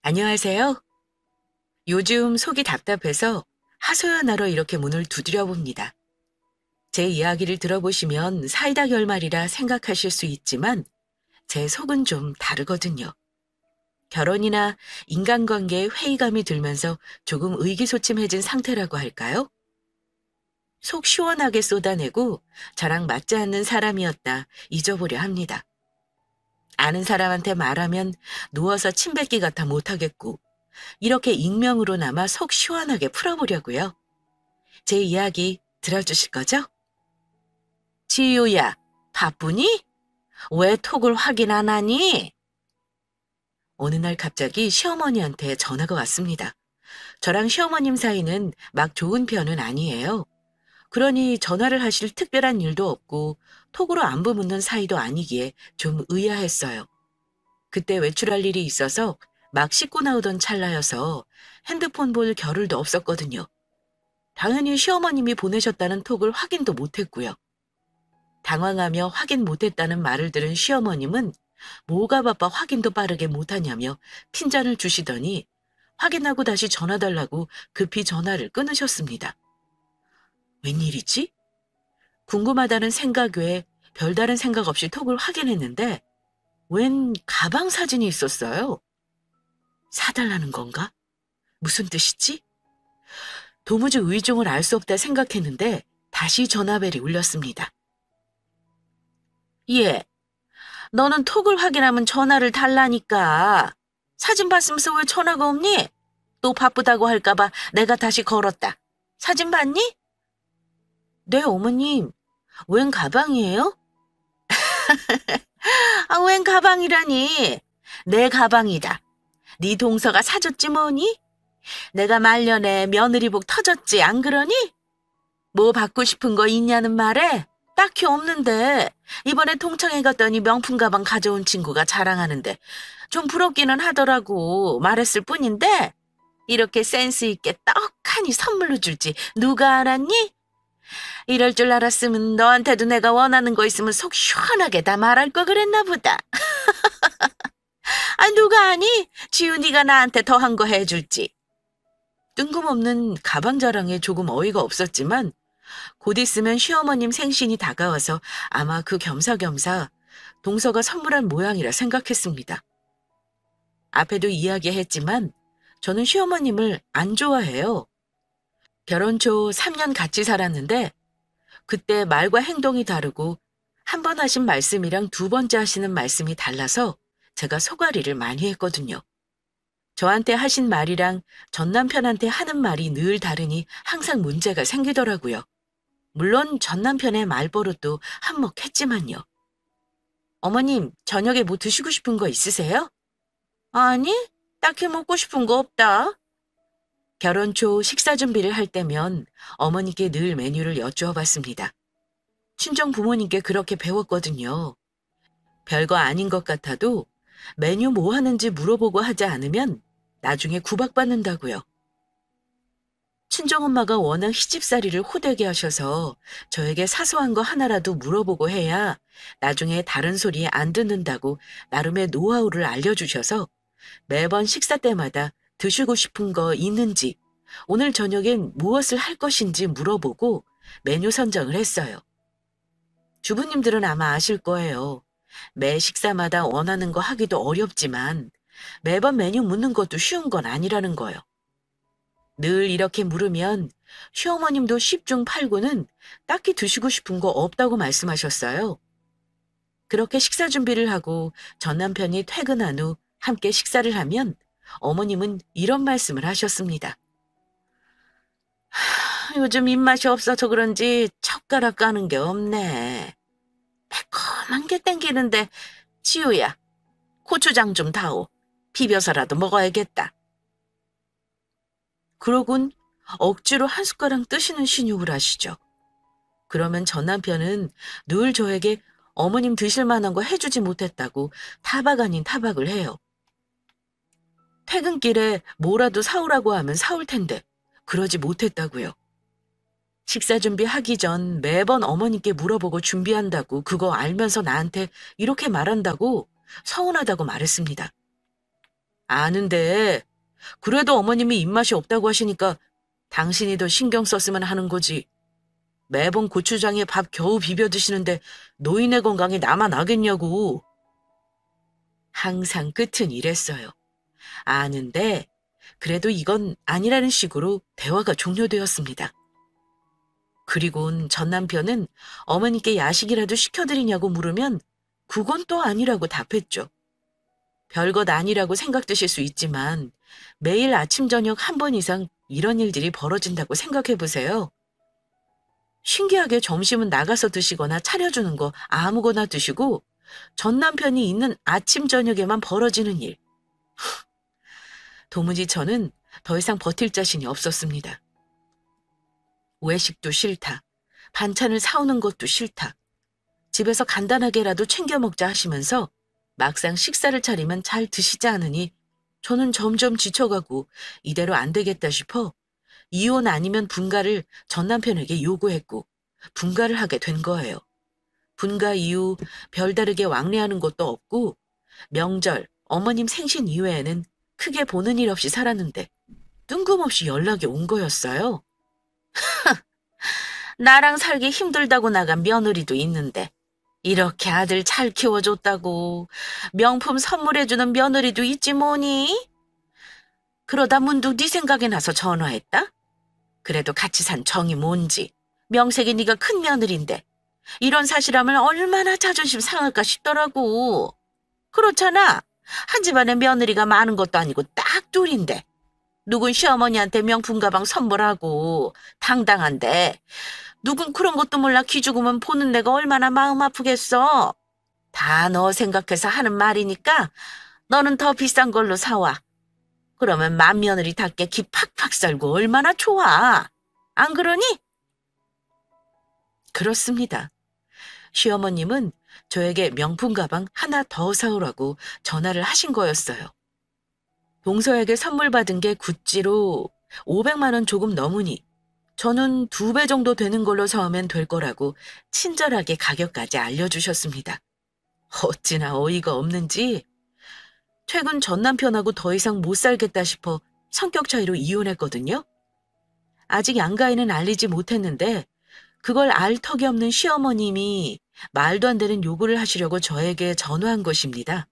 안녕하세요. 요즘 속이 답답해서 하소연하러 이렇게 문을 두드려 봅니다. 제 이야기를 들어보시면 사이다 결말이라 생각하실 수 있지만 제 속은 좀 다르거든요. 결혼이나 인간관계에 회의감이 들면서 조금 의기소침해진 상태라고 할까요? 속 시원하게 쏟아내고 저랑 맞지 않는 사람이었다 잊어보려 합니다. 아는 사람한테 말하면 누워서 침 뱉기 같아 못하겠고 이렇게 익명으로나마 속 시원하게 풀어보려고요. 제 이야기 들어주실 거죠? 지유야, 바쁘니? 왜 톡을 확인 안 하니? 어느 날 갑자기 시어머니한테 전화가 왔습니다. 저랑 시어머님 사이는 막 좋은 편은 아니에요. 그러니 전화를 하실 특별한 일도 없고 톡으로 안부 묻는 사이도 아니기에 좀 의아했어요. 그때 외출할 일이 있어서 막 씻고 나오던 찰나여서 핸드폰 볼 겨를도 없었거든요. 당연히 시어머님이 보내셨다는 톡을 확인도 못했고요. 당황하며 확인 못했다는 말을 들은 시어머님은 뭐가 바빠 확인도 빠르게 못하냐며 핀잔을 주시더니 확인하고 다시 전화 달라고 급히 전화를 끊으셨습니다. 웬일이지? 궁금하다는 생각 외에 별다른 생각 없이 톡을 확인했는데 웬 가방 사진이 있었어요. 사달라는 건가? 무슨 뜻이지? 도무지 의중을 알 수 없다 생각했는데 다시 전화벨이 울렸습니다. 예, 너는 톡을 확인하면 전화를 달라니까. 사진 봤으면서 왜 전화가 없니? 또 바쁘다고 할까봐 내가 다시 걸었다. 사진 봤니? 네, 어머님. 웬 가방이에요? 아, 웬 가방이라니. 내 가방이다. 네 동서가 사줬지 뭐니? 내가 말년에 며느리복 터졌지 안 그러니? 뭐 받고 싶은 거 있냐는 말에 딱히 없는데 이번에 통창에 갔더니 명품 가방 가져온 친구가 자랑하는데 좀 부럽기는 하더라고 말했을 뿐인데 이렇게 센스 있게 떡하니 선물로 줄지 누가 알았니? 이럴 줄 알았으면 너한테도 내가 원하는 거 있으면 속 시원하게 다 말할 거 그랬나 보다. 아 누가 아니? 지훈이가 나한테 더한 거 해줄지. 뜬금없는 가방 자랑에 조금 어이가 없었지만 곧 있으면 시어머님 생신이 다가와서 아마 그 겸사겸사 동서가 선물한 모양이라 생각했습니다. 앞에도 이야기했지만 저는 시어머님을 안 좋아해요. 결혼 초 3년 같이 살았는데 그때 말과 행동이 다르고 한 번 하신 말씀이랑 두 번째 하시는 말씀이 달라서 제가 속앓이를 많이 했거든요. 저한테 하신 말이랑 전 남편한테 하는 말이 늘 다르니 항상 문제가 생기더라고요. 물론 전 남편의 말버릇도 한몫했지만요. 어머님, 저녁에 뭐 드시고 싶은 거 있으세요? 아니, 딱히 먹고 싶은 거 없다. 결혼 초 식사 준비를 할 때면 어머니께 늘 메뉴를 여쭈어 봤습니다. 친정 부모님께 그렇게 배웠거든요. 별거 아닌 것 같아도 메뉴 뭐 하는지 물어보고 하지 않으면 나중에 구박받는다고요. 친정엄마가 워낙 시집살이를 호되게 하셔서 저에게 사소한 거 하나라도 물어보고 해야 나중에 다른 소리 안 듣는다고 나름의 노하우를 알려주셔서 매번 식사 때마다 드시고 싶은 거 있는지, 오늘 저녁엔 무엇을 할 것인지 물어보고 메뉴 선정을 했어요. 주부님들은 아마 아실 거예요. 매 식사마다 원하는 거 하기도 어렵지만 매번 메뉴 묻는 것도 쉬운 건 아니라는 거요. 늘 이렇게 물으면 시어머님도 10중 8구는 딱히 드시고 싶은 거 없다고 말씀하셨어요. 그렇게 식사 준비를 하고 전 남편이 퇴근한 후 함께 식사를 하면 어머님은 이런 말씀을 하셨습니다. 요즘 입맛이 없어서 그런지 젓가락 까는 게 없네. 매콤한 게 땡기는데 지우야, 고추장 좀 다오. 비벼서라도 먹어야겠다. 그러곤 억지로 한 숟가락 뜨시는 신용을 하시죠. 그러면 전 남편은 늘 저에게 어머님 드실 만한 거 해주지 못했다고 타박 아닌 타박을 해요. 퇴근길에 뭐라도 사오라고 하면 사올 텐데 그러지 못했다고요. 식사 준비하기 전 매번 어머님께 물어보고 준비한다고 그거 알면서 나한테 이렇게 말한다고 서운하다고 말했습니다. 아는데 그래도 어머님이 입맛이 없다고 하시니까 당신이 더 신경 썼으면 하는 거지. 매번 고추장에 밥 겨우 비벼 드시는데 노인의 건강에 나만 나겠냐고. 항상 끝은 이랬어요. 아는데 그래도 이건 아니라는 식으로 대화가 종료되었습니다. 그리곤 전 남편은 어머니께 야식이라도 시켜드리냐고 물으면 그건 또 아니라고 답했죠. 별것 아니라고 생각되실 수 있지만 매일 아침 저녁 한 번 이상 이런 일들이 벌어진다고 생각해 보세요. 신기하게 점심은 나가서 드시거나 차려주는 거 아무거나 드시고 전 남편이 있는 아침 저녁에만 벌어지는 일. 도무지 저는 더 이상 버틸 자신이 없었습니다. 외식도 싫다. 반찬을 사오는 것도 싫다. 집에서 간단하게라도 챙겨 먹자 하시면서 막상 식사를 차리면 잘 드시지 않으니 저는 점점 지쳐가고 이대로 안 되겠다 싶어 이혼 아니면 분가를 전 남편에게 요구했고 분가를 하게 된 거예요. 분가 이후 별다르게 왕래하는 것도 없고 명절, 어머님 생신 이외에는 크게 보는 일 없이 살았는데 뜬금없이 연락이 온 거였어요. 나랑 살기 힘들다고 나간 며느리도 있는데 이렇게 아들 잘 키워줬다고 명품 선물해주는 며느리도 있지 뭐니? 그러다 문득 네 생각이 나서 전화했다? 그래도 같이 산 정이 뭔지 명색이 네가 큰 며느리인데 이런 사실 하면 얼마나 자존심 상할까 싶더라고. 그렇잖아. 한 집안에 며느리가 많은 것도 아니고 딱 둘인데 누군 시어머니한테 명품 가방 선물하고 당당한데 누군 그런 것도 몰라 기죽으면 보는 내가 얼마나 마음 아프겠어. 다 너 생각해서 하는 말이니까 너는 더 비싼 걸로 사와. 그러면 맏며느리답게 기 팍팍 살고 얼마나 좋아. 안 그러니? 그렇습니다. 시어머님은 저에게 명품 가방 하나 더 사오라고 전화를 하신 거였어요. 동서에게 선물 받은 게 구찌로 500만 원 조금 넘으니 저는 2배 정도 되는 걸로 사오면 될 거라고 친절하게 가격까지 알려주셨습니다. 어찌나 어이가 없는지 최근 전 남편하고 더 이상 못 살겠다 싶어 성격 차이로 이혼했거든요. 아직 양가에는 알리지 못했는데 그걸 알 턱이 없는 시어머님이 말도 안 되는 요구를 하시려고 저에게 전화한 것입니다.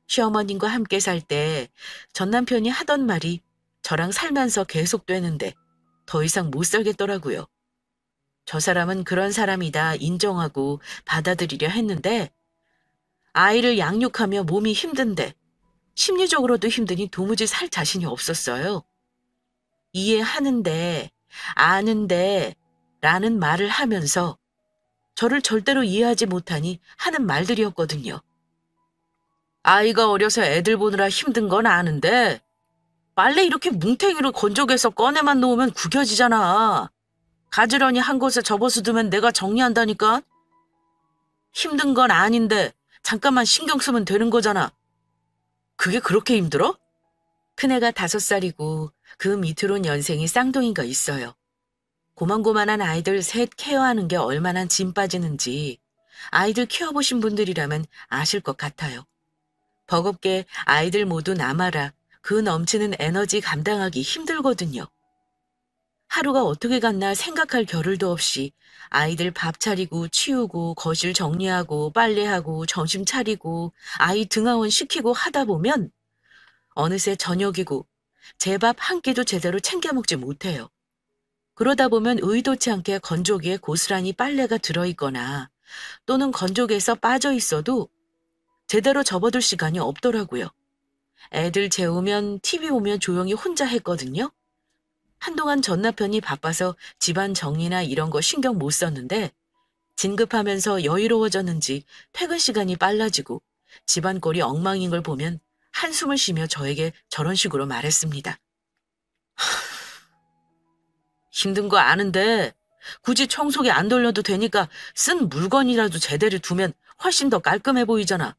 시어머님과 함께 살 때 전 남편이 하던 말이 저랑 살면서 계속되는데 더 이상 못 살겠더라고요. 저 사람은 그런 사람이다 인정하고 받아들이려 했는데 아이를 양육하며 몸이 힘든데 심리적으로도 힘드니 도무지 살 자신이 없었어요. 이해하는데 아는데 라는 말을 하면서 저를 절대로 이해하지 못하니 하는 말들이었거든요. 아이가 어려서 애들 보느라 힘든 건 아는데 빨래 이렇게 뭉탱이로 건조기에서 꺼내만 놓으면 구겨지잖아. 가지런히 한 곳에 접어서 두면 내가 정리한다니까. 힘든 건 아닌데 잠깐만 신경 쓰면 되는 거잖아. 그게 그렇게 힘들어? 큰애가 5살이고 그 밑으론 연생이 쌍둥이가 있어요. 고만고만한 아이들 셋 케어하는 게 얼마나 짐 빠지는지 아이들 키워보신 분들이라면 아실 것 같아요. 버겁게 아이들 모두 남아라 그 넘치는 에너지 감당하기 힘들거든요. 하루가 어떻게 갔나 생각할 겨를도 없이 아이들 밥 차리고 치우고 거실 정리하고 빨래하고 점심 차리고 아이 등하원 시키고 하다 보면 어느새 저녁이고 제 밥 한 끼도 제대로 챙겨 먹지 못해요. 그러다 보면 의도치 않게 건조기에 고스란히 빨래가 들어있거나 또는 건조기에서 빠져 있어도 제대로 접어둘 시간이 없더라고요. 애들 재우면 TV 보면 조용히 혼자 했거든요. 한동안 전 남편이 바빠서 집안 정리나 이런 거 신경 못 썼는데 진급하면서 여유로워졌는지 퇴근 시간이 빨라지고 집안 꼴이 엉망인 걸 보면 한숨을 쉬며 저에게 저런 식으로 말했습니다. 힘든 거 아는데 굳이 청소기 안 돌려도 되니까 쓴 물건이라도 제대로 두면 훨씬 더 깔끔해 보이잖아.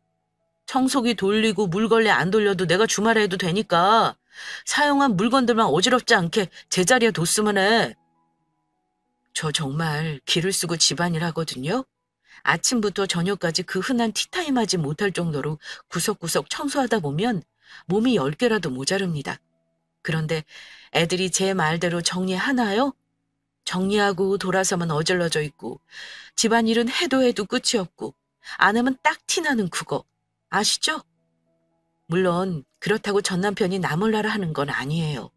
청소기 돌리고 물걸레 안 돌려도 내가 주말에 해도 되니까 사용한 물건들만 어지럽지 않게 제자리에 뒀으면 해. 저 정말 기를 쓰고 집안일 하거든요. 아침부터 저녁까지 그 흔한 티타임 하지 못할 정도로 구석구석 청소하다 보면 몸이 10개라도 모자릅니다. 그런데 애들이 제 말대로 정리하나요? 정리하고 돌아서면 어질러져 있고 집안일은 해도 해도 끝이 없고 안 하면 딱 티나는 그거. 아시죠? 물론 그렇다고 전 남편이 나 몰라라 하는 건 아니에요.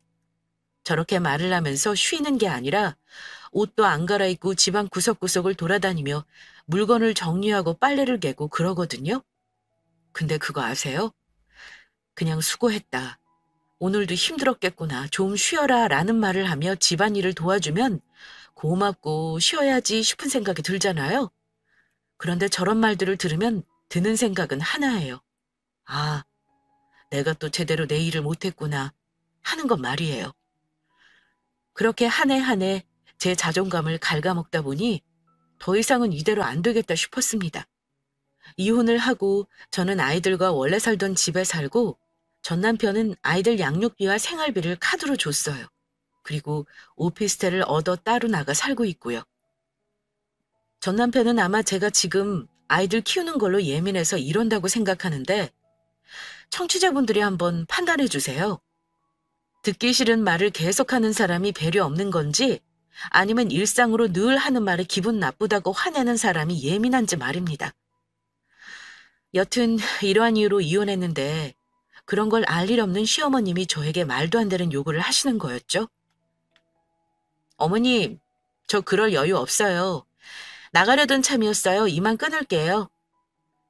저렇게 말을 하면서 쉬는 게 아니라 옷도 안 갈아입고 집안 구석구석을 돌아다니며 물건을 정리하고 빨래를 개고 그러거든요. 근데 그거 아세요? 그냥 수고했다. 오늘도 힘들었겠구나. 좀 쉬어라 라는 말을 하며 집안일을 도와주면 고맙고 쉬어야지 싶은 생각이 들잖아요. 그런데 저런 말들을 들으면 드는 생각은 하나예요. 아, 내가 또 제대로 내 일을 못했구나 하는 건 말이에요. 그렇게 한 해 한 해 제 자존감을 갉아먹다 보니 더 이상은 이대로 안 되겠다 싶었습니다. 이혼을 하고 저는 아이들과 원래 살던 집에 살고 전 남편은 아이들 양육비와 생활비를 카드로 줬어요. 그리고 오피스텔을 얻어 따로 나가 살고 있고요. 전 남편은 아마 제가 지금 아이들 키우는 걸로 예민해서 이런다고 생각하는데 청취자분들이 한번 판단해 주세요. 듣기 싫은 말을 계속하는 사람이 배려 없는 건지 아니면 일상으로 늘 하는 말에 기분 나쁘다고 화내는 사람이 예민한지 말입니다. 여튼 이러한 이유로 이혼했는데 그런 걸 알 일 없는 시어머님이 저에게 말도 안 되는 요구를 하시는 거였죠. 어머님, 저 그럴 여유 없어요. 나가려던 참이었어요. 이만 끊을게요.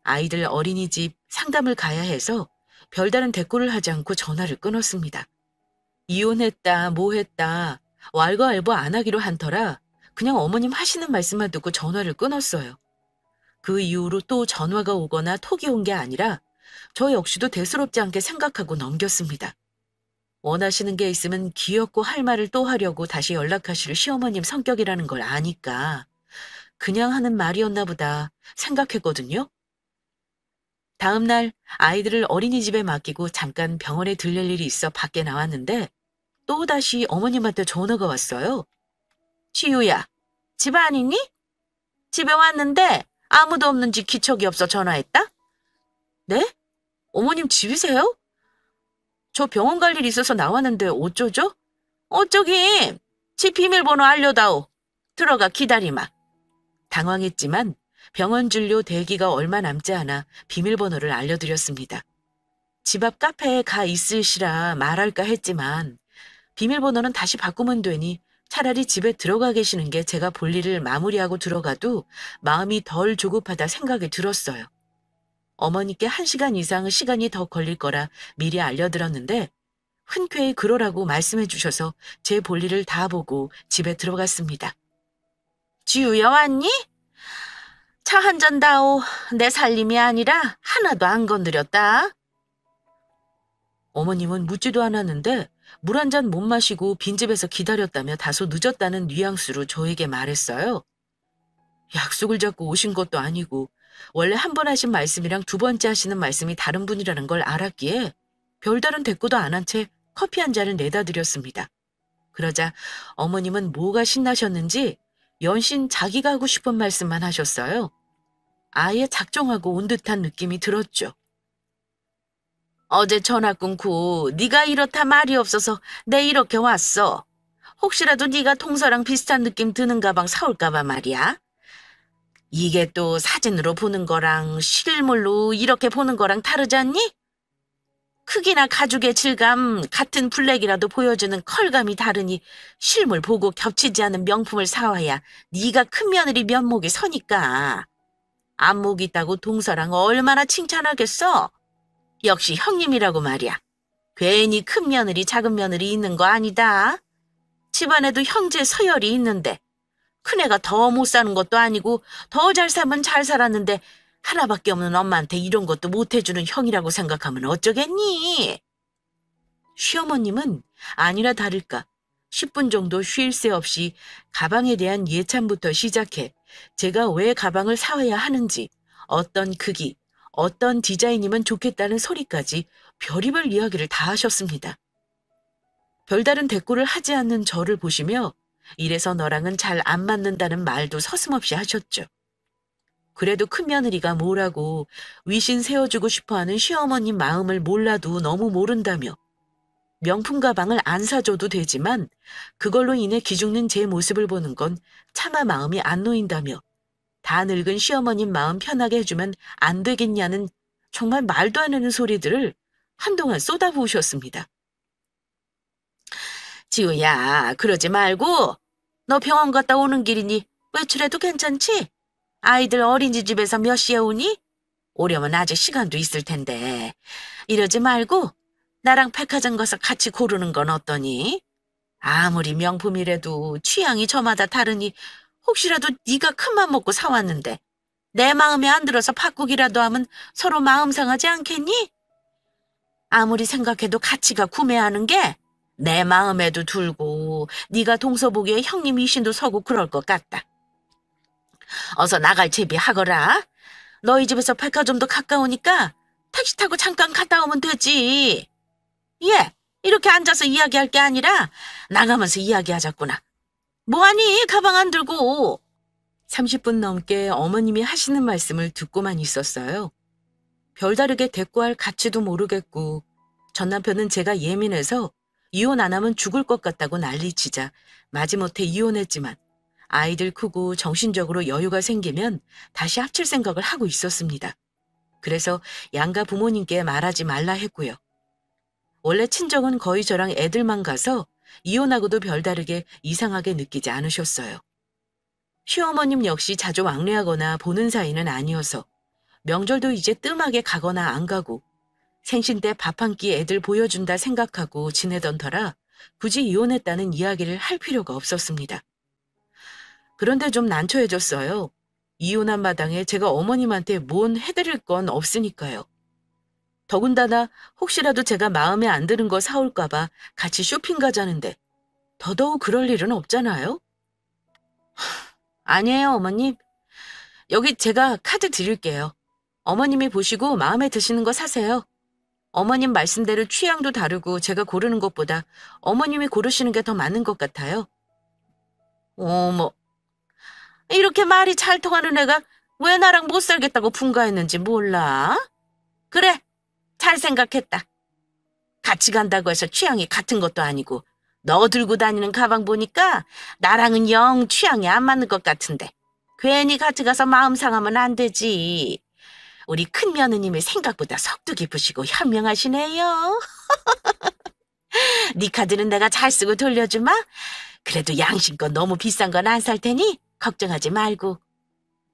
아이들 어린이집 상담을 가야 해서 별다른 대꾸를 하지 않고 전화를 끊었습니다. 이혼했다, 뭐 했다, 왈가왈부 안 하기로 한 터라 그냥 어머님 하시는 말씀만 듣고 전화를 끊었어요. 그 이후로 또 전화가 오거나 톡이 온 게 아니라 저 역시도 대수롭지 않게 생각하고 넘겼습니다. 원하시는 게 있으면 귀엽고 할 말을 또 하려고 다시 연락하실 시어머님 성격이라는 걸 아니까 그냥 하는 말이었나 보다 생각했거든요. 다음 날 아이들을 어린이집에 맡기고 잠깐 병원에 들릴 일이 있어 밖에 나왔는데 또다시 어머님한테 전화가 왔어요. 지우야, 집 안 있니? 집에 왔는데 아무도 없는지 기척이 없어 전화했다? 네? 어머님 집이세요? 저 병원 갈 일 있어서 나왔는데 어쩌죠? 어쩌긴. 집 비밀번호 알려다오. 들어가 기다리마. 당황했지만 병원 진료 대기가 얼마 남지 않아 비밀번호를 알려드렸습니다. 집 앞 카페에 가 있으시라 말할까 했지만 비밀번호는 다시 바꾸면 되니 차라리 집에 들어가 계시는 게 제가 볼 일을 마무리하고 들어가도 마음이 덜 조급하다 생각이 들었어요. 어머니께 1시간 이상 시간이 더 걸릴 거라 미리 알려드렸는데 흔쾌히 그러라고 말씀해 주셔서 제 볼일을 다 보고 집에 들어갔습니다. 지우야 왔니? 차 한 잔 다오. 내 살림이 아니라 하나도 안 건드렸다. 어머님은 묻지도 않았는데 물 한 잔 못 마시고 빈집에서 기다렸다며 다소 늦었다는 뉘앙스로 저에게 말했어요. 약속을 잡고 오신 것도 아니고 원래 한 번 하신 말씀이랑 두 번째 하시는 말씀이 다른 분이라는 걸 알았기에 별다른 대꾸도 안 한 채 커피 한 잔을 내다 드렸습니다. 그러자 어머님은 뭐가 신나셨는지 연신 자기가 하고 싶은 말씀만 하셨어요. 아예 작정하고 온 듯한 느낌이 들었죠. 어제 전화 끊고 네가 이렇다 말이 없어서 내 이렇게 왔어. 혹시라도 네가 동서랑 비슷한 느낌 드는 가방 사올까 봐 말이야. 이게 또 사진으로 보는 거랑 실물로 이렇게 보는 거랑 다르지 않니? 크기나 가죽의 질감, 같은 블랙이라도 보여주는 컬감이 다르니 실물 보고 겹치지 않은 명품을 사와야 네가 큰 며느리 면목이 서니까. 안목 있다고 동서랑 얼마나 칭찬하겠어? 역시 형님이라고 말이야. 괜히 큰 며느리 작은 며느리 있는 거 아니다. 집안에도 형제 서열이 있는데 큰애가 더 못 사는 것도 아니고 더 잘 살면 잘 살았는데 하나밖에 없는 엄마한테 이런 것도 못 해주는 형이라고 생각하면 어쩌겠니? 시어머님은 아니라 다를까 10분 정도 쉴 새 없이 가방에 대한 예찬부터 시작해 제가 왜 가방을 사와야 하는지, 어떤 크기, 어떤 디자인이면 좋겠다는 소리까지 별의별 이야기를 다 하셨습니다. 별다른 대꾸를 하지 않는 저를 보시며 이래서 너랑은 잘 안 맞는다는 말도 서슴없이 하셨죠. 그래도 큰며느리가 뭐라고 위신 세워주고 싶어하는 시어머님 마음을 몰라도 너무 모른다며 명품 가방을 안 사줘도 되지만 그걸로 인해 기죽는 제 모습을 보는 건 차마 마음이 안 놓인다며 다 늙은 시어머님 마음 편하게 해주면 안 되겠냐는 정말 말도 안 되는 소리들을 한동안 쏟아부으셨습니다. 지우야, 그러지 말고 너 병원 갔다 오는 길이니 외출해도 괜찮지? 아이들 어린이집에서 몇 시에 오니? 오려면 아직 시간도 있을 텐데 이러지 말고 나랑 백화점 가서 같이 고르는 건 어떠니? 아무리 명품이라도 취향이 저마다 다르니 혹시라도 네가 큰맘 먹고 사왔는데 내 마음에 안 들어서 바꾸기라도 하면 서로 마음 상하지 않겠니? 아무리 생각해도 가치가 구매하는 게 내 마음에도 들고 네가 동서보기에 형님 이신도 서고 그럴 것 같다. 어서 나갈 채비하거라. 너희 집에서 백화점도 가까우니까 택시 타고 잠깐 갔다 오면 되지. 예, 이렇게 앉아서 이야기할 게 아니라 나가면서 이야기하자꾸나. 뭐하니? 가방 안 들고. 30분 넘게 어머님이 하시는 말씀을 듣고만 있었어요. 별다르게 대꾸할 가치도 모르겠고 전 남편은 제가 예민해서 이혼 안 하면 죽을 것 같다고 난리치자 마지못해 이혼했지만 아이들 크고 정신적으로 여유가 생기면 다시 합칠 생각을 하고 있었습니다. 그래서 양가 부모님께 말하지 말라 했고요. 원래 친정은 거의 저랑 애들만 가서 이혼하고도 별다르게 이상하게 느끼지 않으셨어요. 시어머님 역시 자주 왕래하거나 보는 사이는 아니어서 명절도 이제 뜸하게 가거나 안 가고 생신 때 밥 한 끼 애들 보여준다 생각하고 지내던 터라 굳이 이혼했다는 이야기를 할 필요가 없었습니다. 그런데 좀 난처해졌어요. 이혼한 마당에 제가 어머님한테 뭔 해드릴 건 없으니까요. 더군다나 혹시라도 제가 마음에 안 드는 거 사올까 봐 같이 쇼핑 가자는데 더더욱 그럴 일은 없잖아요. 아니에요, 어머님. 여기 제가 카드 드릴게요. 어머님이 보시고 마음에 드시는 거 사세요. 어머님 말씀대로 취향도 다르고 제가 고르는 것보다 어머님이 고르시는 게 더 맞는 것 같아요. 어머, 이렇게 말이 잘 통하는 애가 왜 나랑 못 살겠다고 분가했는지 몰라? 그래, 잘 생각했다. 같이 간다고 해서 취향이 같은 것도 아니고 너 들고 다니는 가방 보니까 나랑은 영 취향이 안 맞는 것 같은데 괜히 같이 가서 마음 상하면 안 되지. 우리 큰며느님이 생각보다 석도 깊으시고 현명하시네요. 네 카드는 내가 잘 쓰고 돌려주마. 그래도 양심껏 너무 비싼 건 안 살 테니 걱정하지 말고.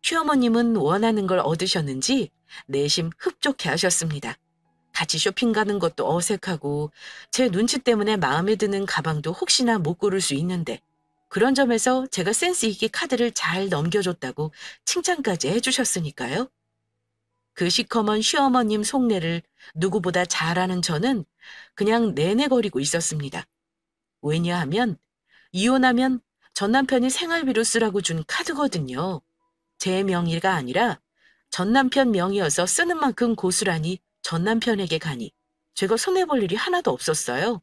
시어머님은 원하는 걸 얻으셨는지 내심 흡족해 하셨습니다. 같이 쇼핑 가는 것도 어색하고 제 눈치 때문에 마음에 드는 가방도 혹시나 못 고를 수 있는데 그런 점에서 제가 센스 있게 카드를 잘 넘겨줬다고 칭찬까지 해주셨으니까요. 그 시커먼 시어머님 속내를 누구보다 잘 아는 저는 그냥 내내거리고 있었습니다. 왜냐하면 이혼하면 전 남편이 생활비로 쓰라고 준 카드거든요. 제 명의가 아니라 전 남편 명의여서 쓰는 만큼 고스란히 전 남편에게 가니 제가 손해볼 일이 하나도 없었어요.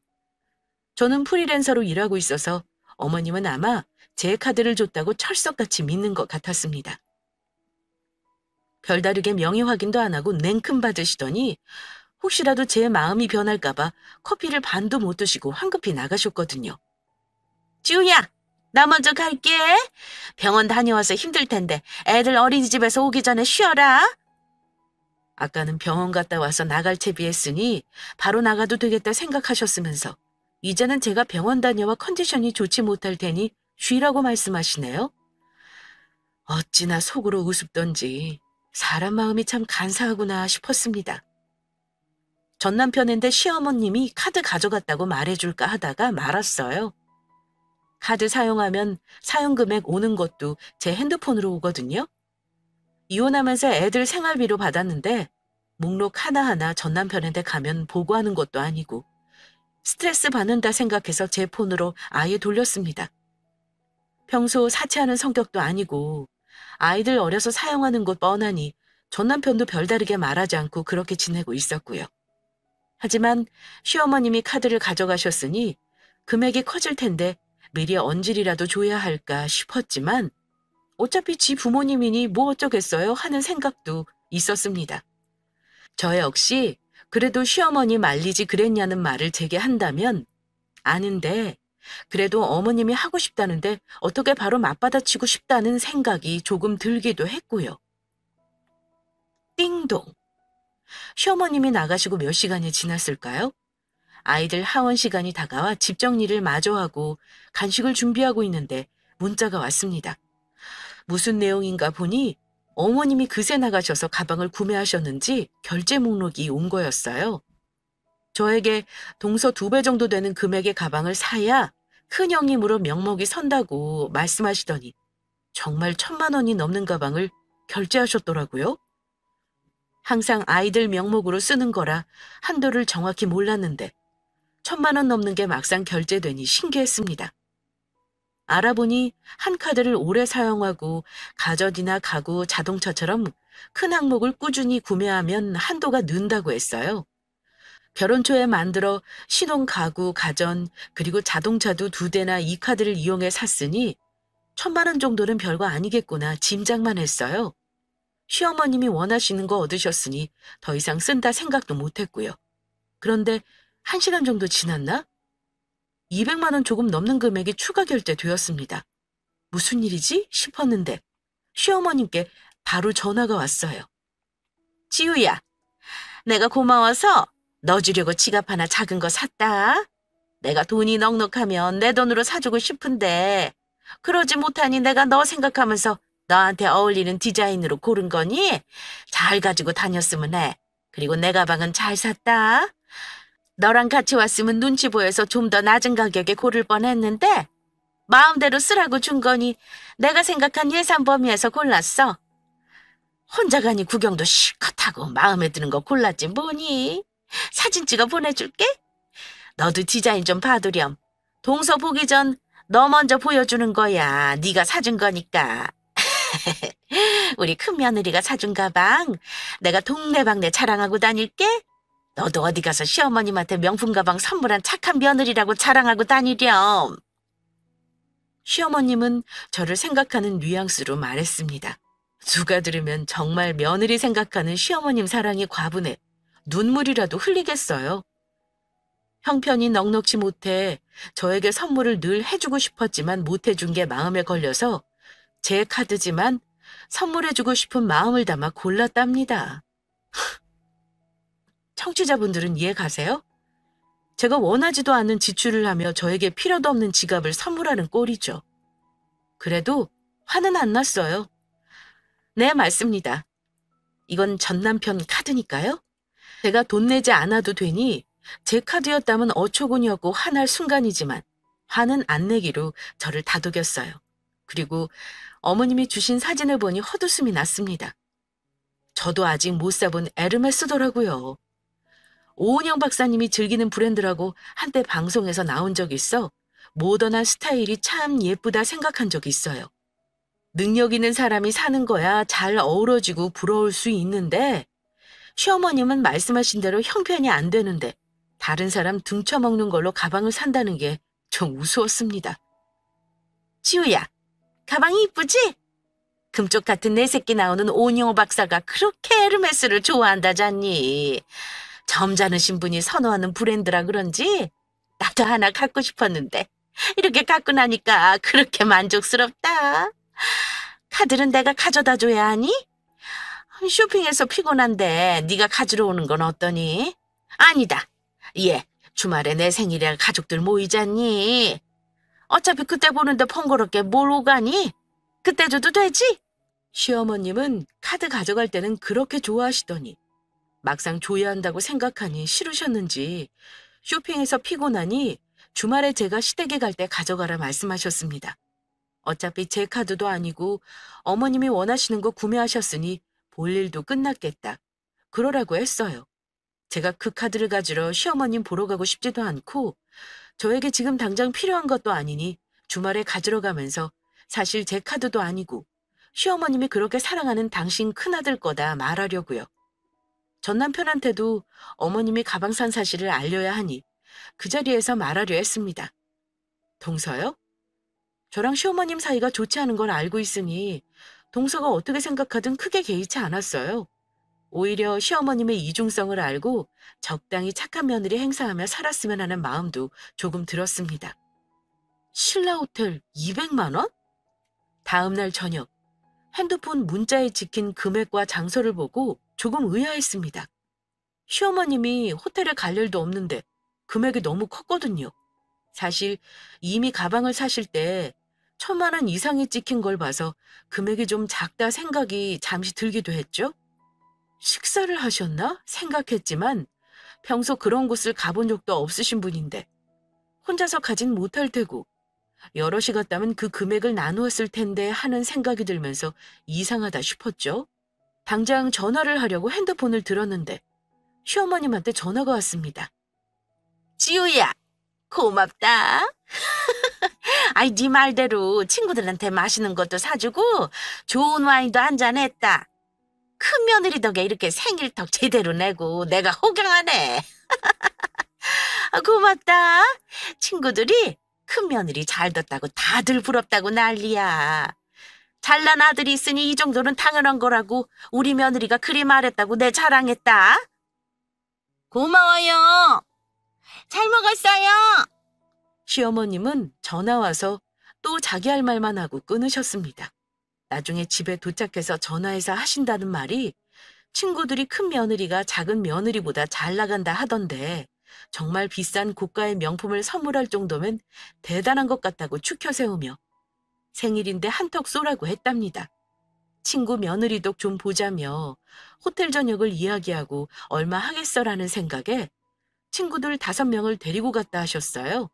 저는 프리랜서로 일하고 있어서 어머님은 아마 제 카드를 줬다고 철석같이 믿는 것 같았습니다. 별다르게 명의 확인도 안 하고 냉큼 받으시더니 혹시라도 제 마음이 변할까 봐 커피를 반도 못 드시고 황급히 나가셨거든요. 지우야, 나 먼저 갈게. 병원 다녀와서 힘들 텐데 애들 어린이집에서 오기 전에 쉬어라. 아까는 병원 갔다 와서 나갈 채비했으니 바로 나가도 되겠다 생각하셨으면서 이제는 제가 병원 다녀와 컨디션이 좋지 못할 테니 쉬라고 말씀하시네요. 어찌나 속으로 우습던지 사람 마음이 참 간사하구나 싶었습니다. 전 남편인데 시어머님이 카드 가져갔다고 말해줄까 하다가 말았어요. 카드 사용하면 사용금액 오는 것도 제 핸드폰으로 오거든요. 이혼하면서 애들 생활비로 받았는데 목록 하나하나 전 남편한테 가면 보고하는 것도 아니고 스트레스 받는다 생각해서 제 폰으로 아예 돌렸습니다. 평소 사치하는 성격도 아니고 아이들 어려서 사용하는 것 뻔하니 전 남편도 별다르게 말하지 않고 그렇게 지내고 있었고요. 하지만 시어머님이 카드를 가져가셨으니 금액이 커질 텐데 미리 언질이라도 줘야 할까 싶었지만 어차피 지 부모님이니 뭐 어쩌겠어요 하는 생각도 있었습니다. 저 역시 그래도 시어머니 말리지 그랬냐는 말을 제게 한다면 아는데 그래도 어머님이 하고 싶다는데 어떻게 바로 맞받아치고 싶다는 생각이 조금 들기도 했고요. 띵동. 시어머님이 나가시고 몇 시간이 지났을까요? 아이들 하원 시간이 다가와 집 정리를 마저 하고 간식을 준비하고 있는데 문자가 왔습니다. 무슨 내용인가 보니 어머님이 그새 나가셔서 가방을 구매하셨는지 결제 목록이 온 거였어요. 저에게 동서 2배 정도 되는 금액의 가방을 사야 큰형님으로 명목이 선다고 말씀하시더니 정말 1,000만 원이 넘는 가방을 결제하셨더라고요. 항상 아이들 명목으로 쓰는 거라 한도를 정확히 몰랐는데 1,000만 원 넘는 게 막상 결제되니 신기했습니다. 알아보니 한 카드를 오래 사용하고 가전이나 가구, 자동차처럼 큰 항목을 꾸준히 구매하면 한도가 는다고 했어요. 결혼 초에 만들어 신혼 가구, 가전, 그리고 자동차도 2대나 이 카드를 이용해 샀으니 1,000만 원 정도는 별거 아니겠구나 짐작만 했어요. 시어머님이 원하시는 거 얻으셨으니 더 이상 쓴다 생각도 못했고요. 그런데 1시간 정도 지났나? 200만 원 조금 넘는 금액이 추가 결제되었습니다. 무슨 일이지? 싶었는데 시어머님께 바로 전화가 왔어요. 지우야, 내가 고마워서 너 주려고 지갑 하나 작은 거 샀다. 내가 돈이 넉넉하면 내 돈으로 사주고 싶은데 그러지 못하니 내가 너 생각하면서 너한테 어울리는 디자인으로 고른 거니 잘 가지고 다녔으면 해. 그리고 내 가방은 잘 샀다. 너랑 같이 왔으면 눈치 보여서 좀 더 낮은 가격에 고를 뻔했는데 마음대로 쓰라고 준 거니 내가 생각한 예산 범위에서 골랐어. 혼자 가니 구경도 실컷 하고 마음에 드는 거 골랐지 뭐니. 사진 찍어 보내줄게. 너도 디자인 좀 봐두렴. 동서 보기 전 너 먼저 보여주는 거야. 네가 사준 거니까. 우리 큰며느리가 사준 가방 내가 동네방네 자랑하고 다닐게. 너도 어디 가서 시어머님한테 명품 가방 선물한 착한 며느리라고 자랑하고 다니렴. 시어머님은 저를 생각하는 뉘앙스로 말했습니다. 누가 들으면 정말 며느리 생각하는 시어머님 사랑이 과분해 눈물이라도 흘리겠어요. 형편이 넉넉지 못해 저에게 선물을 늘 해주고 싶었지만 못해준 게 마음에 걸려서 제 카드지만 선물해주고 싶은 마음을 담아 골랐답니다. 청취자분들은 이해 가세요? 제가 원하지도 않는 지출을 하며 저에게 필요도 없는 지갑을 선물하는 꼴이죠. 그래도 화는 안 났어요. 네, 맞습니다. 이건 전 남편 카드니까요. 제가 돈 내지 않아도 되니 제 카드였다면 어처구니였고 화날 순간이지만 화는 안 내기로 저를 다독였어요. 그리고 어머님이 주신 사진을 보니 헛웃음이 났습니다. 저도 아직 못 사본 에르메스더라고요. 오은영 박사님이 즐기는 브랜드라고 한때 방송에서 나온 적이 있어 모던한 스타일이 참 예쁘다 생각한 적이 있어요. 능력 있는 사람이 사는 거야 잘 어우러지고 부러울 수 있는데 시어머님은 말씀하신 대로 형편이 안 되는데 다른 사람 등쳐먹는 걸로 가방을 산다는 게 좀 우스웠습니다. 지우야, 가방이 이쁘지? 금쪽 같은 내 새끼 나오는 오은영 박사가 그렇게 에르메스를 좋아한다잖니. 점잖으신 분이 선호하는 브랜드라 그런지 나도 하나 갖고 싶었는데 이렇게 갖고 나니까 그렇게 만족스럽다. 카드는 내가 가져다 줘야 하니? 쇼핑해서 피곤한데 네가 가지러 오는 건 어떠니? 아니다. 예, 주말에 내 생일에 가족들 모이잖니. 어차피 그때 보는데 번거롭게 뭘 오가니? 그때 줘도 되지? 시어머님은 카드 가져갈 때는 그렇게 좋아하시더니 막상 줘야 한다고 생각하니 싫으셨는지 쇼핑에서 피곤하니 주말에 제가 시댁에 갈 때 가져가라 말씀하셨습니다. 어차피 제 카드도 아니고 어머님이 원하시는 거 구매하셨으니 볼 일도 끝났겠다. 그러라고 했어요. 제가 그 카드를 가지러 시어머님 보러 가고 싶지도 않고 저에게 지금 당장 필요한 것도 아니니 주말에 가지러 가면서 사실 제 카드도 아니고 시어머님이 그렇게 사랑하는 당신 큰아들 거다 말하려고요. 전 남편한테도 어머님이 가방 산 사실을 알려야 하니 그 자리에서 말하려 했습니다. 동서요? 저랑 시어머님 사이가 좋지 않은 걸 알고 있으니 동서가 어떻게 생각하든 크게 개의치 않았어요. 오히려 시어머님의 이중성을 알고 적당히 착한 며느리 행사하며 살았으면 하는 마음도 조금 들었습니다. 신라 호텔 200만 원? 다음 날 저녁 핸드폰 문자에 찍힌 금액과 장소를 보고 조금 의아했습니다. 시어머님이 호텔에 갈 일도 없는데 금액이 너무 컸거든요. 사실 이미 가방을 사실 때 1,000만 원 이상이 찍힌 걸 봐서 금액이 좀 작다 생각이 잠시 들기도 했죠. 식사를 하셨나 생각했지만 평소 그런 곳을 가본 적도 없으신 분인데 혼자서 가진 못할 테고 여럿이 갔다면 그 금액을 나누었을 텐데 하는 생각이 들면서 이상하다 싶었죠. 당장 전화를 하려고 핸드폰을 들었는데 시어머님한테 전화가 왔습니다. 지우야, 고맙다. 아이, 네 말대로 친구들한테 마시는 것도 사주고 좋은 와인도 한잔 했다. 큰 며느리 덕에 이렇게 생일턱 제대로 내고 내가 호강하네. 고맙다. 친구들이 큰 며느리 잘 뒀다고 다들 부럽다고 난리야. 잘난 아들이 있으니 이 정도는 당연한 거라고 우리 며느리가 그리 말했다고 내 자랑했다. 고마워요. 잘 먹었어요. 시어머님은 전화 와서 또 자기 할 말만 하고 끊으셨습니다. 나중에 집에 도착해서 전화해서 하신다는 말이 친구들이 큰 며느리가 작은 며느리보다 잘 나간다 하던데 정말 비싼 고가의 명품을 선물할 정도면 대단한 것 같다고 추켜 세우며 생일인데 한턱 쏘라고 했답니다. 친구 며느리 덕 좀 보자며 호텔 저녁을 이야기하고 얼마 하겠어라는 생각에 친구들 5명을 데리고 갔다 하셨어요.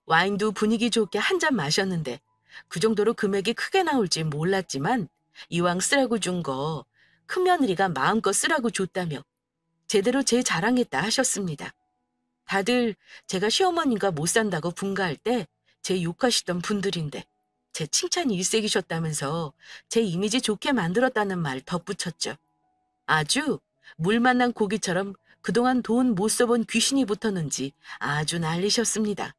와인도 분위기 좋게 한 잔 마셨는데 그 정도로 금액이 크게 나올지 몰랐지만 이왕 쓰라고 준 거 큰며느리가 마음껏 쓰라고 줬다며 제대로 제 자랑했다 하셨습니다. 다들 제가 시어머님과 못 산다고 분가할 때 제 욕하시던 분들인데 제 칭찬이 일색이셨다면서 제 이미지 좋게 만들었다는 말 덧붙였죠. 아주 물 만난 고기처럼 그동안 돈 못 써본 귀신이 붙었는지 아주 난리셨습니다.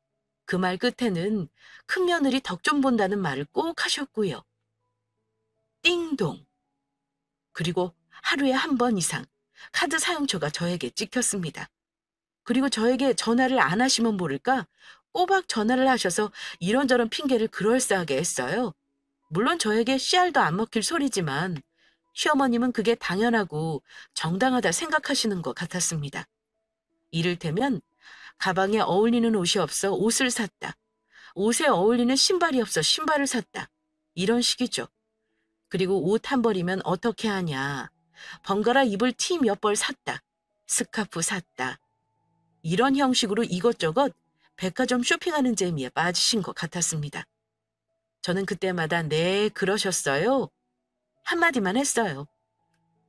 그 말 끝에는 큰며느리 덕 좀 본다는 말을 꼭 하셨고요. 띵동. 그리고 하루에 한 번 이상 카드 사용처가 저에게 찍혔습니다. 그리고 저에게 전화를 안 하시면 모를까 꼬박 전화를 하셔서 이런저런 핑계를 그럴싸하게 했어요. 물론 저에게 씨알도 안 먹힐 소리지만 시어머님은 그게 당연하고 정당하다 생각하시는 것 같았습니다. 이를테면 가방에 어울리는 옷이 없어 옷을 샀다. 옷에 어울리는 신발이 없어 신발을 샀다. 이런 식이죠. 그리고 옷 한 벌이면 어떻게 하냐. 번갈아 입을 티 몇 벌 샀다. 스카프 샀다. 이런 형식으로 이것저것 백화점 쇼핑하는 재미에 빠지신 것 같았습니다. 저는 그때마다 네, 그러셨어요. 한마디만 했어요.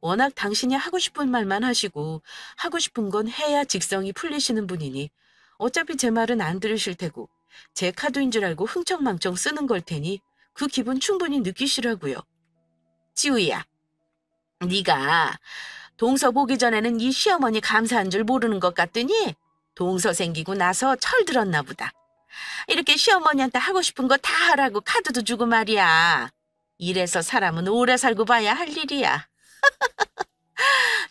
워낙 당신이 하고 싶은 말만 하시고 하고 싶은 건 해야 직성이 풀리시는 분이니 어차피 제 말은 안 들으실 테고 제 카드인 줄 알고 흥청망청 쓰는 걸 테니 그 기분 충분히 느끼시라고요. 지우야, 네가 동서 보기 전에는 이 시어머니 감사한 줄 모르는 것 같더니 동서 생기고 나서 철들었나 보다. 이렇게 시어머니한테 하고 싶은 거 다 하라고 카드도 주고 말이야. 이래서 사람은 오래 살고 봐야 할 일이야.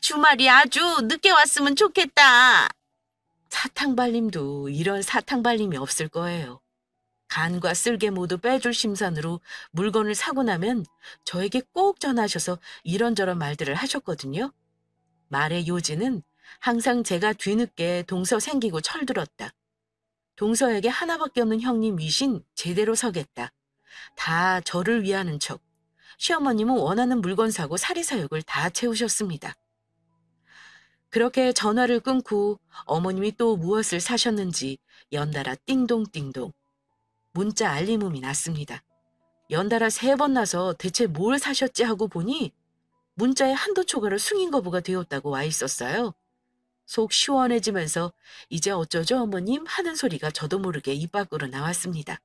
주말이 아주 늦게 왔으면 좋겠다. 사탕발림도 이런 사탕발림이 없을 거예요. 간과 쓸개 모두 빼줄 심산으로 물건을 사고 나면 저에게 꼭 전화하셔서 이런저런 말들을 하셨거든요. 말의 요지는 항상 제가 뒤늦게 동서 생기고 철들었다. 동서에게 하나밖에 없는 형님 위신 제대로 서겠다. 다 저를 위하는 척. 시어머님은 원하는 물건 사고 사리사욕을 다 채우셨습니다. 그렇게 전화를 끊고 어머님이 또 무엇을 사셨는지 연달아 띵동띵동 문자 알림음이 났습니다. 연달아 3번 나서 대체 뭘 사셨지 하고 보니 문자에 한도 초과로 승인 거부가 되었다고 와 있었어요. 속 시원해지면서 이제 어쩌죠 어머님 하는 소리가 저도 모르게 입 밖으로 나왔습니다.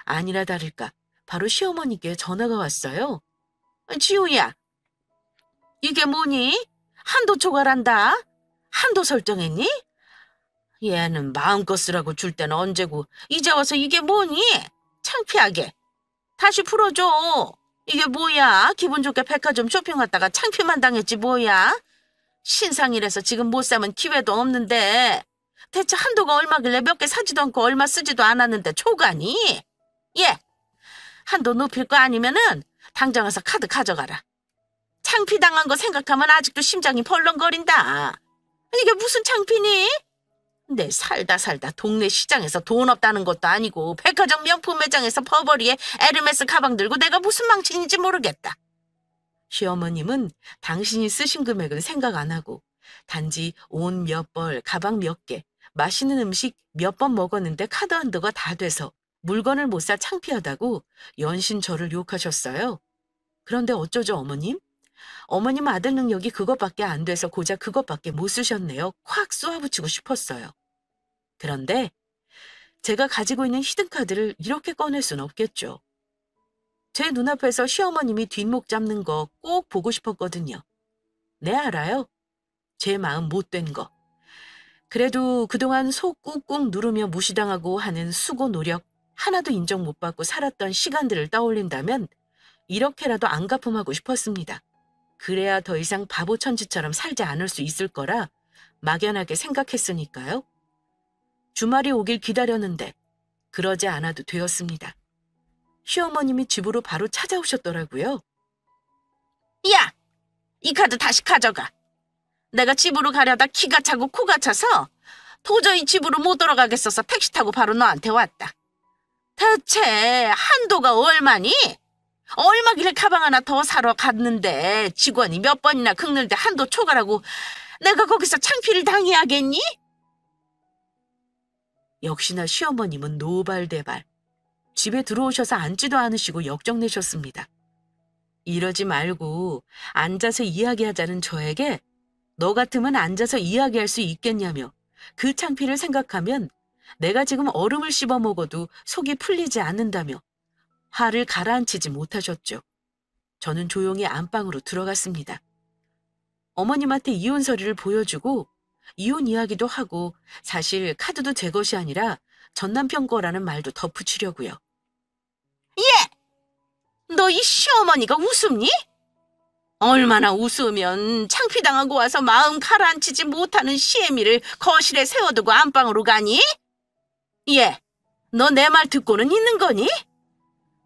아니라 다를까 바로 시어머니께 전화가 왔어요. 지우야, 이게 뭐니? 한도 초과란다. 한도 설정했니? 얘는 마음껏 쓰라고 줄 때는 언제고 이제 와서 이게 뭐니? 창피하게. 다시 풀어줘. 이게 뭐야? 기분 좋게 백화점 쇼핑 갔다가 창피만 당했지 뭐야? 신상이라서 지금 못 사면 기회도 없는데 대체 한도가 얼마길래 몇 개 사지도 않고 얼마 쓰지도 않았는데 초가니? 예, 한도 높일 거 아니면은 당장 와서 카드 가져가라. 창피당한 거 생각하면 아직도 심장이 벌렁거린다. 이게 무슨 창피니? 내 살다 동네 시장에서 돈 없다는 것도 아니고 백화점 명품 매장에서 버버리에 에르메스 가방 들고 내가 무슨 망신인지 모르겠다. 시어머님은 당신이 쓰신 금액은 생각 안 하고 단지 옷 몇 벌, 가방 몇 개, 맛있는 음식 몇 번 먹었는데 카드 한도가 다 돼서 물건을 못 사 창피하다고 연신 저를 욕하셨어요. 그런데 어쩌죠, 어머님? 어머님 아들 능력이 그것밖에 안 돼서 고작 그것밖에 못 쓰셨네요. 콱 쏘아붙이고 싶었어요. 그런데 제가 가지고 있는 히든카드를 이렇게 꺼낼 순 없겠죠. 제 눈앞에서 시어머님이 뒷목 잡는 거 꼭 보고 싶었거든요. 네, 알아요. 제 마음 못된 거. 그래도 그동안 속 꾹꾹 누르며 무시당하고 하는 수고 노력 하나도 인정 못 받고 살았던 시간들을 떠올린다면 이렇게라도 안갚음하고 싶었습니다. 그래야 더 이상 바보 천지처럼 살지 않을 수 있을 거라 막연하게 생각했으니까요. 주말이 오길 기다렸는데 그러지 않아도 되었습니다. 시어머님이 집으로 바로 찾아오셨더라고요. 야! 이 카드 다시 가져가. 내가 집으로 가려다 키가 차고 코가 차서 도저히 집으로 못 돌아가겠어서 택시 타고 바로 너한테 왔다. 대체 한도가 얼마니? 얼마길래 가방 하나 더 사러 갔는데 직원이 몇 번이나 긁는데 한도 초과라고 내가 거기서 창피를 당해야겠니? 역시나 시어머님은 노발대발. 집에 들어오셔서 앉지도 않으시고 역정내셨습니다. 이러지 말고 앉아서 이야기하자는 저에게 너 같으면 앉아서 이야기할 수 있겠냐며 그 창피를 생각하면 내가 지금 얼음을 씹어 먹어도 속이 풀리지 않는다며 화를 가라앉히지 못하셨죠. 저는 조용히 안방으로 들어갔습니다. 어머님한테 이혼 서류를 보여주고 이혼 이야기도 하고 사실 카드도 제 것이 아니라 전남편 거라는 말도 덧붙이려고요. 예! 너 이 시어머니가 우습니? 얼마나 우스우면 창피당하고 와서 마음 가라앉히지 못하는 시애미를 거실에 세워두고 안방으로 가니? 예, 너 내 말 듣고는 있는 거니?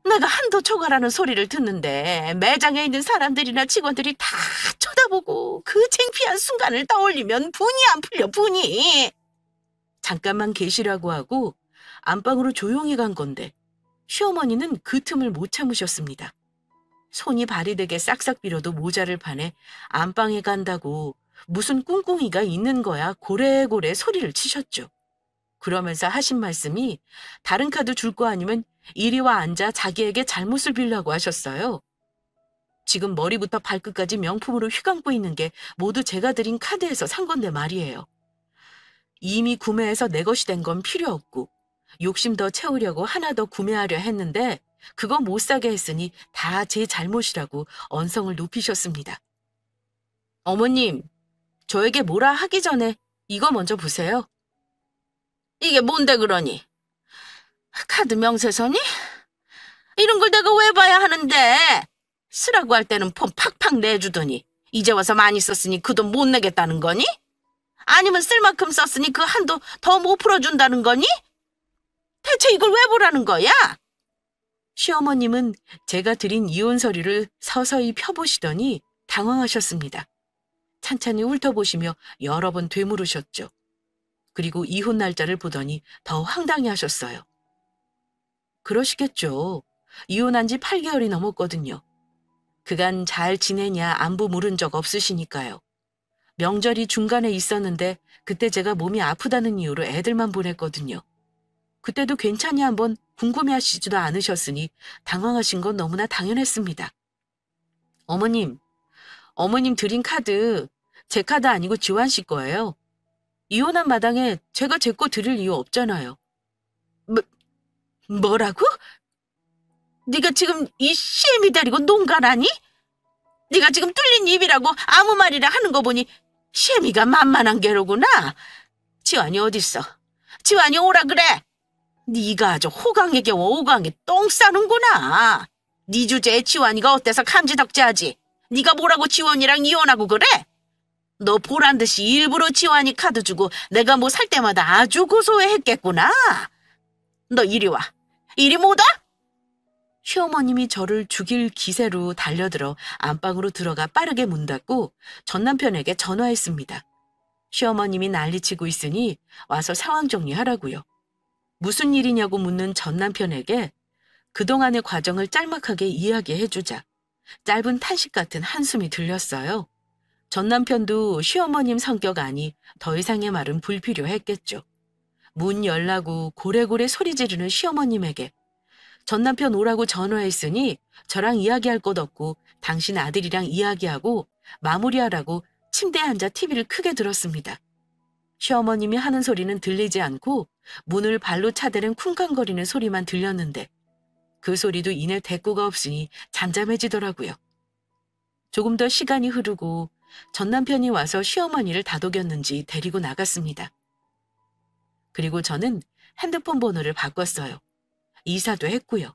내가 한도 초과라는 소리를 듣는데 매장에 있는 사람들이나 직원들이 다 쳐다보고 그 창피한 순간을 떠올리면 분이 안 풀려, 분이. 잠깐만 계시라고 하고 안방으로 조용히 간 건데 시어머니는 그 틈을 못 참으셨습니다. 손이 발이 되게 싹싹 빌어도 모자를 파내 안방에 간다고 무슨 꿍꿍이가 있는 거야 고래고래 소리를 치셨죠. 그러면서 하신 말씀이 다른 카드 줄 거 아니면 이리 와 앉아 자기에게 잘못을 빌라고 하셨어요. 지금 머리부터 발끝까지 명품으로 휘감고 있는 게 모두 제가 드린 카드에서 산 건데 말이에요. 이미 구매해서 내 것이 된 건 필요 없고 욕심 더 채우려고 하나 더 구매하려 했는데 그거 못 사게 했으니 다 제 잘못이라고 언성을 높이셨습니다. 어머님, 저에게 뭐라 하기 전에 이거 먼저 보세요. 이게 뭔데 그러니? 카드 명세서니? 이런 걸 내가 왜 봐야 하는데? 쓰라고 할 때는 폰 팍팍 내주더니 이제 와서 많이 썼으니 그 돈 못 내겠다는 거니? 아니면 쓸 만큼 썼으니 그 한도 더 못 풀어준다는 거니? 대체 이걸 왜 보라는 거야? 시어머님은 제가 드린 이혼 서류를 서서히 펴보시더니 당황하셨습니다. 찬찬히 훑어보시며 여러 번 되물으셨죠. 그리고 이혼 날짜를 보더니 더 황당해하셨어요. 그러시겠죠. 이혼한 지 8개월이 넘었거든요. 그간 잘 지내냐 안부 물은 적 없으시니까요. 명절이 중간에 있었는데 그때 제가 몸이 아프다는 이유로 애들만 보냈거든요. 그때도 괜찮니 한번 궁금해하시지도 않으셨으니 당황하신 건 너무나 당연했습니다. 어머님 드린 카드 제 카드 아니고 지환 씨 거예요. 이혼한 마당에 제가 제 거 드릴 이유 없잖아요. 뭐라고? 네가 지금 이 시애미 데리고 농가라니? 네가 지금 뚫린 입이라고 아무 말이나 하는 거 보니 시애미가 만만한 게로구나. 지환이 어딨어? 지환이 오라 그래. 네가 아주 호강에 겨워 오강에 똥 싸는구나. 네 주제에 지원이가 어때서 감지덕지하지? 네가 뭐라고 지원이랑 이혼하고 그래? 너 보란 듯이 일부러 지원이 카드 주고 내가 뭐 살 때마다 아주 고소해했겠구나. 너 이리 와. 이리 못 와? 시어머님이 저를 죽일 기세로 달려들어 안방으로 들어가 빠르게 문 닫고 전 남편에게 전화했습니다. 시어머님이 난리치고 있으니 와서 상황 정리하라고요. 무슨 일이냐고 묻는 전 남편에게 그동안의 과정을 짤막하게 이야기해주자 짧은 탄식 같은 한숨이 들렸어요. 전 남편도 시어머님 성격 아니 더 이상의 말은 불필요했겠죠. 문 열라고 고래고래 소리 지르는 시어머님에게 전 남편 오라고 전화했으니 저랑 이야기할 것 없고 당신 아들이랑 이야기하고 마무리하라고 침대에 앉아 TV를 크게 들었습니다. 시어머님이 하는 소리는 들리지 않고 문을 발로 차대는 쿵쾅거리는 소리만 들렸는데 그 소리도 이내 대꾸가 없으니 잠잠해지더라고요. 조금 더 시간이 흐르고 전 남편이 와서 시어머니를 다독였는지 데리고 나갔습니다. 그리고 저는 핸드폰 번호를 바꿨어요. 이사도 했고요.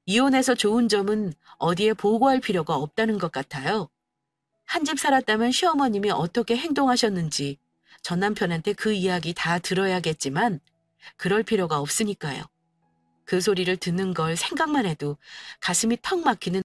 이혼해서 좋은 점은 어디에 보고할 필요가 없다는 것 같아요. 한 집 살았다면 시어머님이 어떻게 행동하셨는지 전 남편한테 그 이야기 다 들어야겠지만 그럴 필요가 없으니까요. 그 소리를 듣는 걸 생각만 해도 가슴이 턱 막히는